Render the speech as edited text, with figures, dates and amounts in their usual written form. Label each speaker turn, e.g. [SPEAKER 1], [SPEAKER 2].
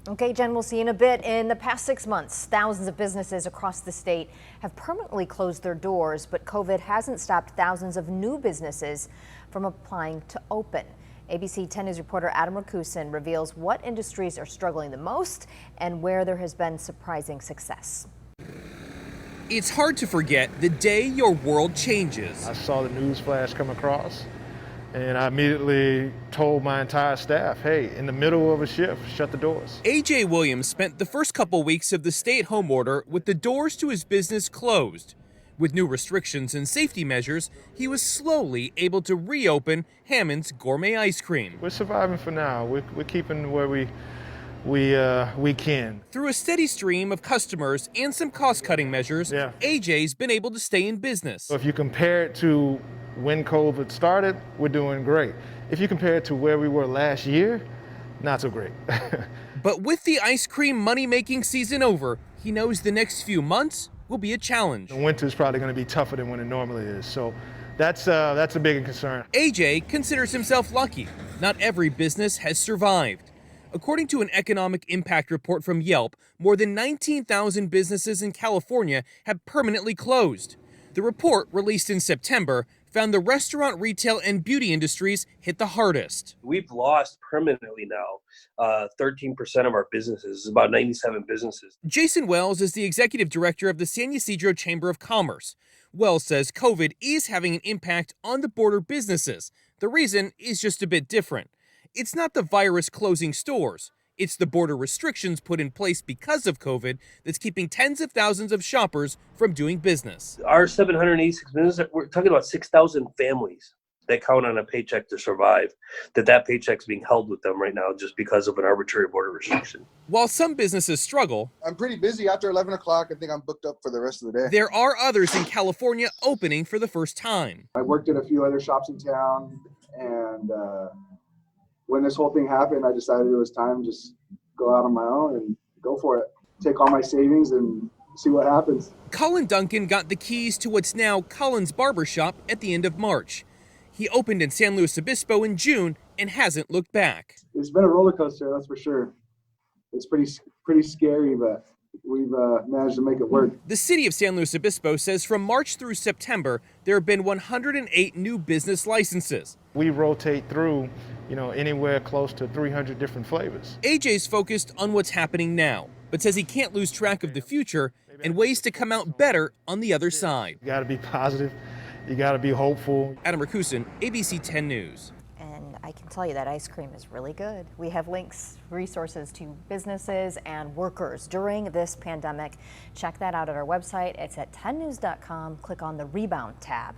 [SPEAKER 1] Okay, Jen, we'll see in a bit. In the past 6 months, thousands of businesses across the state have permanently closed their doors, but COVID hasn't stopped thousands of new businesses from applying to open. ABC 10 News reporter Adam Rakusin reveals what industries are struggling the most and where there has been surprising success.
[SPEAKER 2] It's hard to forget the day your world changes.
[SPEAKER 3] I saw the news flash come across, and I immediately told my entire staff, hey, in the middle of a shift, shut the doors.
[SPEAKER 2] AJ Williams spent the first couple weeks of the stay-at-home order with the doors to his business closed. With new restrictions and safety measures, he was slowly able to reopen Hammond's Gourmet Ice Cream.
[SPEAKER 3] We're surviving for now. We're keeping where we can.
[SPEAKER 2] Through a steady stream of customers and some cost-cutting measures, AJ's been able to stay in business.
[SPEAKER 3] So if you compare it to when COVID started, we're doing great. If you compare it to where we were last year, not so great.
[SPEAKER 2] But with the ice cream money-making season over, he knows the next few months will be a challenge.
[SPEAKER 3] The winter is probably going to be tougher than when it normally is, so that's a big concern.
[SPEAKER 2] AJ considers himself lucky. Not every business has survived. According to an economic impact report from Yelp, more than 19,000 businesses in California have permanently closed. The report, released in September, found the restaurant, retail, and beauty industries hit the hardest.
[SPEAKER 4] We've lost permanently now 13% of our businesses. It's about 97 businesses.
[SPEAKER 2] Jason Wells is the executive director of the San Ysidro Chamber of Commerce. Wells says COVID is having an impact on the border businesses. The reason is just a bit different. It's not the virus closing stores. It's the border restrictions put in place because of COVID that's keeping tens of thousands of shoppers from doing business.
[SPEAKER 4] Our 786 businesses, we're talking about 6,000 families that count on a paycheck to survive, that paycheck's being held with them right now just because of an arbitrary border restriction.
[SPEAKER 2] While some businesses struggle,
[SPEAKER 5] I'm pretty busy after 11 o'clock. I think I'm booked up for the rest of the day.
[SPEAKER 2] There are others in California opening for the first time.
[SPEAKER 5] I worked at a few other shops in town, and when this whole thing happened, I decided it was time to just go out on my own and go for it. Take all my savings and see what happens.
[SPEAKER 2] Colin Duncan got the keys to what's now Colin's Barbershop at the end of March. He opened in San Luis Obispo in June and hasn't looked back.
[SPEAKER 5] It's been a roller coaster, that's for sure. It's pretty scary, but we've managed to make it work.
[SPEAKER 2] The city of San Luis Obispo says from March through September, there have been 108 new business licenses.
[SPEAKER 3] We rotate through, anywhere close to 300 different flavors.
[SPEAKER 2] AJ's focused on what's happening now, but says he can't lose track of the future and ways to come out better on the other side.
[SPEAKER 3] You got to be positive. You got to be hopeful.
[SPEAKER 2] Adam Rakusin, ABC 10 News.
[SPEAKER 1] And I can tell you that ice cream is really good. We have links, resources to businesses and workers during this pandemic. Check that out at our website. It's at 10news.com. Click on the Rebound tab.